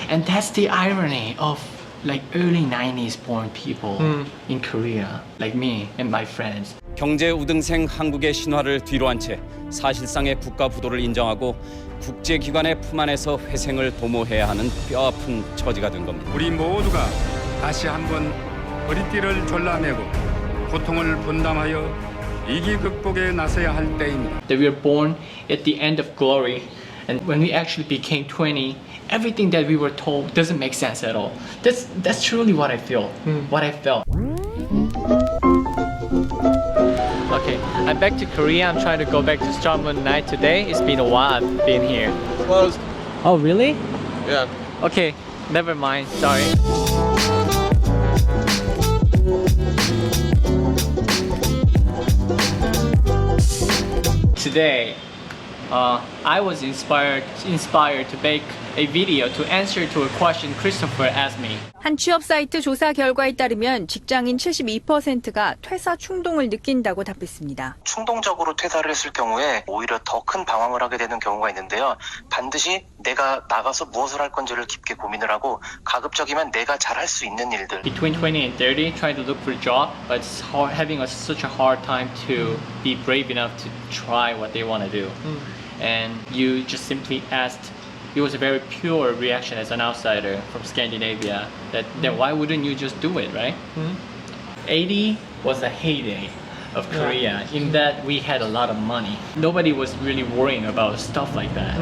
And that's the irony of like early 90s born people in Korea, like me and my friends. 경제 우등생 한국의 신화를 뒤로한 채 사실상의 국가 부도를 인정하고 국제기관의 품 안에서 회생을 도모해야 하는 뼈아픈 처지가 된 겁니다. 우리 모두가 다시 한번 허리띠를 졸라매고 고통을 분담하여 위기 극복에 나서야 할 때입니다. That we were born at the end of glory, and when we actually became 20, everything that we were told doesn't make sense at all. That's truly what I feel, what I felt. Okay, I'm back to Korea. I'm trying to go back to Starmoon night today. It's been a while I've been here. Closed. Oh, really? Yeah. Okay, never mind. Sorry. Today, I was inspired to make a video to answer to a question Christopher asked me. 한 취업 사이트 조사 결과에 따르면 직장인 72%가 퇴사 충동을 느낀다고 답했습니다. 충동적으로 퇴사를 했을 경우에 오히려 더 큰 방황을 하게 되는 경우가 있는데요. 반드시 내가 나가서 무엇을 할 건지를 깊게 고민을 하고 가급적이면 내가 잘할 수 있는 일들. Between 20 and 30, trying to look for a job, but it's hard, having such a hard time to be brave enough to try what they want to do. And you just simply asked. It was a very pure reaction as an outsider from Scandinavia. Then why wouldn't you just do it, right? 80 was a heyday of Korea in that we had a lot of money. Nobody was really worrying about stuff like that.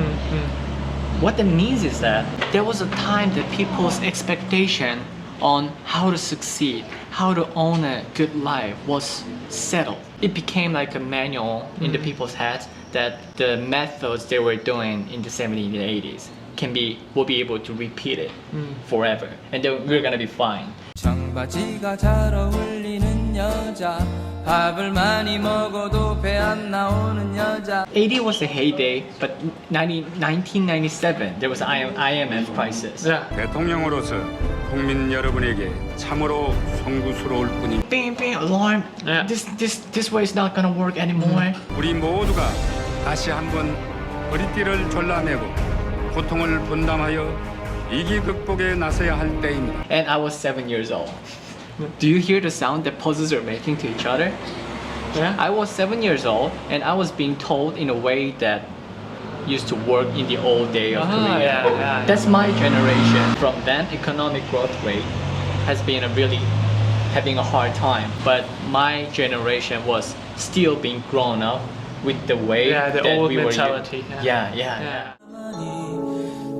What that means is that there was a time that people's expectation on how to succeed, how to own a good life was settled. It became like a manual in the people's heads that the methods they were doing in the 70s and 80s will be able to repeat it forever, and then we're gonna be fine. 청바지가 잘 어울리는 여자 밥을 많이 먹어도 배 안 나오는 여자 80 was the heyday, but 1997 there was IMF crisis. 대통령으로서 국민 여러분에게 참으로 송구스러울 뿐입니다. Bing, bing, alarm. This way is not gonna work anymore. 우리 모두가 다시 한번 허리띠를 졸라매고 고통을 분담하여 위기 극복에 나서야 할 때입니다. And I was 7 years old. Do you hear the sound that puzzles are making to each other? Yeah. I was 7 years old, and I was being told in a way that used to work in the old day of Korea. That's my generation. From then, economic growth rate has been really having a hard time. But my generation was still being grown up with the way the that old we mentality. were. Yeah.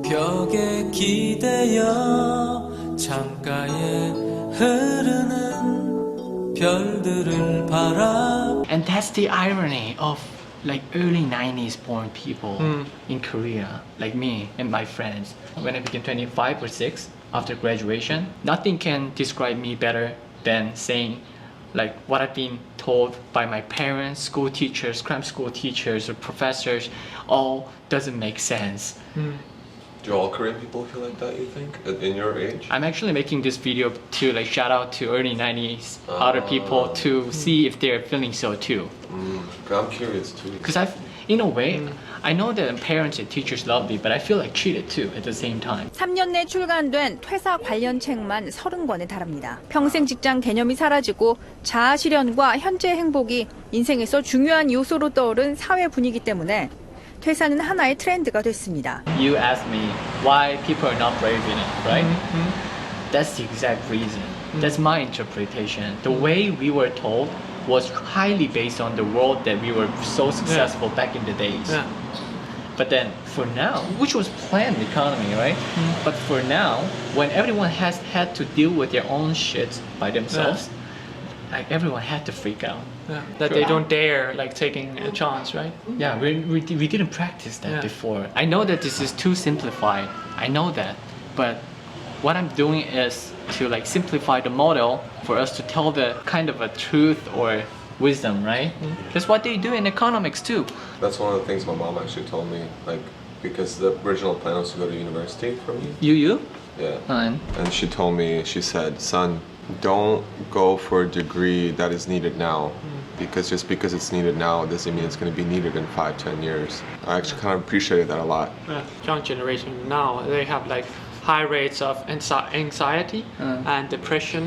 벽에 기대어 창가에 흐르는 별들을 바라. And that's the irony of like early 90s born people in Korea, like me and my friends. When I became 25 or 6 after graduation, nothing can describe me better than saying like what I've been told by my parents, school teachers, cram school teachers, or professors, all doesn't make sense. Do all Korean people feel like that, you think, in your age? I'm actually making this video to like shout out to early 90s other people to see if they're feeling so too. I'm curious too. Because in a way, I know that parents and teachers love me, but I feel like cheated too at the same time. 3년 내 출간된 퇴사 관련 책만 30권에 달합니다. 평생 직장 개념이 사라지고 자아 실현과 현재 행복이 인생에서 중요한 요소로 떠오른 사회 분위기 때문에 퇴사는 하나의 트렌드가 됐습니다. You asked me why people are not brave in it, right? That's the exact reason. That's my interpretation. The way we were told was highly based on the world that we were so successful back in the days. But then for now, which was planned economy, right? But for now, when everyone has had to deal with their own shit by themselves, like everyone had to freak out. That they don't dare like taking a chance, right? Yeah, we didn't practice that before. I know that this is too simplified. I know that. But what I'm doing is to like simplify the model for us to tell the kind of a truth or wisdom, right? That's what they do in economics too. That's one of the things my mom actually told me, like, because the original plan was to go to university for me. You? Yeah. And she told me, she said, son, don't go for a degree that is needed now. Because just because it's needed now doesn't mean it's going to be needed in 5-10 years. I actually kind of appreciated that a lot. Young generation now, they have like high rates of anxiety and depression.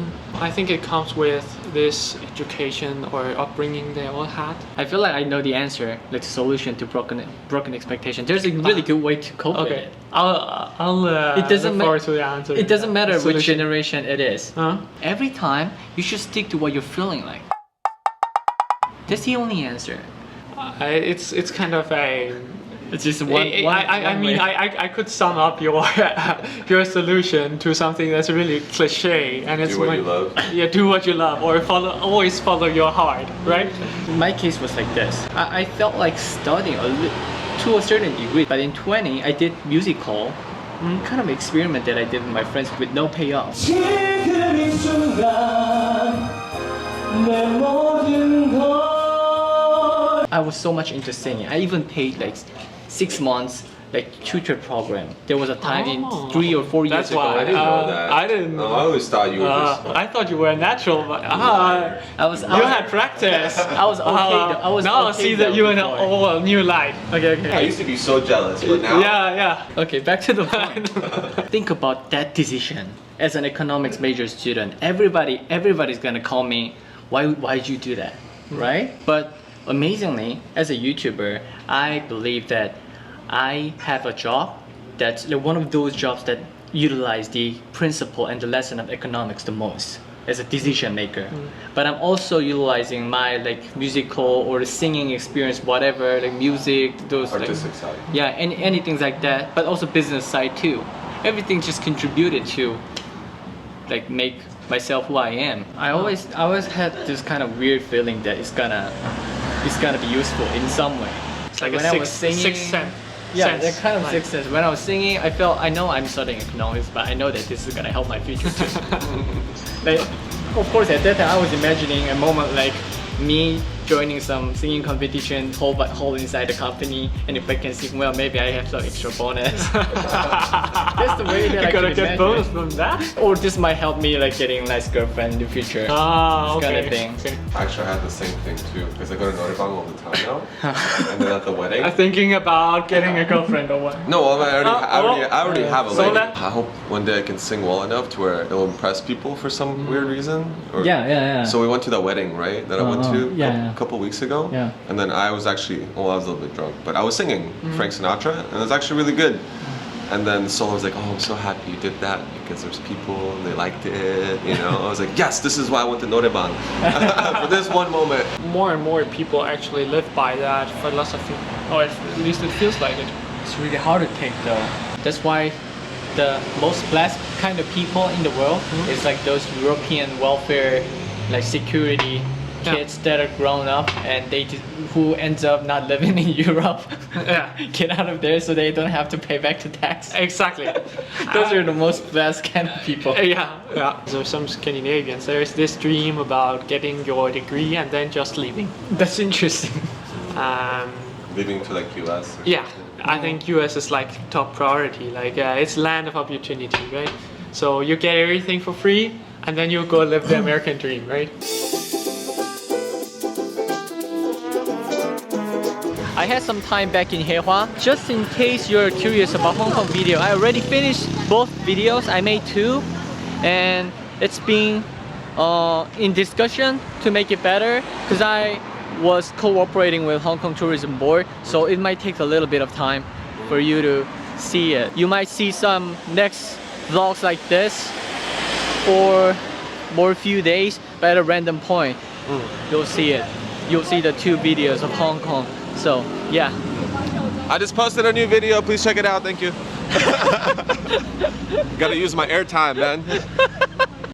I think it comes with this education or upbringing they all had. I feel like I know the answer, like the solution to broken expectation. There's a really good way to cope with it. I'll It doesn't look forward to the answer. It doesn't matter which Solution. generation it is. Huh? Every time you should stick to what you're feeling like. That's the only answer. It's kind of a. It's just one. I mean, I could sum up your your solution to something that's really cliche, and it's Do what like, you love. Yeah, do what you love, or always follow your heart, right? My case was like this. I felt like studying to a certain degree, but in 20 I did musical kind of experiment that I did with my friends with no payoff. I was so much into singing. I even paid like 6 months like tutor program. There was a time in 3 or 4 years That's ago. why I didn't know that. I didn't. No, I always thought you were just. I thought you were a natural, but you had practice. I was okay. I was now okay see that though you in a before. new light. Okay. I used to be so jealous, but now. Yeah. Okay, back to the point. Think about that decision. As an economics major student, everybody's gonna call me, why'd you do that, right? But amazingly, as a YouTuber, I believe that I have a job that's like one of those jobs that utilize the principle and the lesson of economics the most as a decision maker. But I'm also utilizing my like musical or singing experience, whatever, like music, those Artistic side. yeah, and anything like that, but also business side too. Everything just contributed to like make myself who I am. I always had this kind of weird feeling that it's gonna be useful in some way. It's like when a I was singing, sixth sense. yeah, that kind of sixth sense. When I was singing, I know I'm studying economics, but I know that this is gonna help my future too. Like, of course, at that time I was imagining a moment like me joining some singing competition, whole inside the company, and if I can sing well, maybe I have some extra bonus. That's the way that I You're gonna can get imagine bonus it. from that? Or this might help me like getting a nice girlfriend in the future. Ah, This okay. kind of thing. Okay. Actually, I had the same thing too, because I go to Notre Dame all the time now. And then at the wedding. I'm thinking about getting a girlfriend or what? No, well, I already have a So lady. that- I hope one day I can sing well enough to where it'll impress people for some weird reason. Or, Yeah. So we went to that wedding, right? That I went to a couple weeks ago. Yeah. And then I was actually, well, I was a little bit drunk, but I was singing Frank Sinatra, and it was actually really good. And then Solo was like, "Oh, I'm so happy you did that because there's people and they liked it." You know, I was like, "Yes, this is why I went to Notre Dame for this one moment." More and more people actually live by that philosophy, or at least it feels like it. It's really hard to take though. That's why the most blessed kind of people in the world is like those European welfare, like security kids that are grown up and who ends up not living in Europe. Get out of there so they don't have to pay back the tax. Exactly. Those are the most blessed kind of people. Yeah. So some Scandinavians, there's this dream about getting your degree and then just leaving. That's interesting. Leaving to like US. Or Yeah, I think US is like top priority. Like it's land of opportunity, right? So you get everything for free, and then you go live the American dream, right? I had some time back in Haehwa. Just in case you're curious about Hong Kong video, I already finished both videos. I made 2, and it's been in discussion to make it better because I was cooperating with Hong Kong Tourism Board, so it might take a little bit of time for you to see it. You might see some next vlogs like this for more few days, but at a random point, you'll see it. You'll see the 2 videos of Hong Kong. So, yeah. I just posted a new video. Please check it out. Thank you. Gotta use my airtime, man.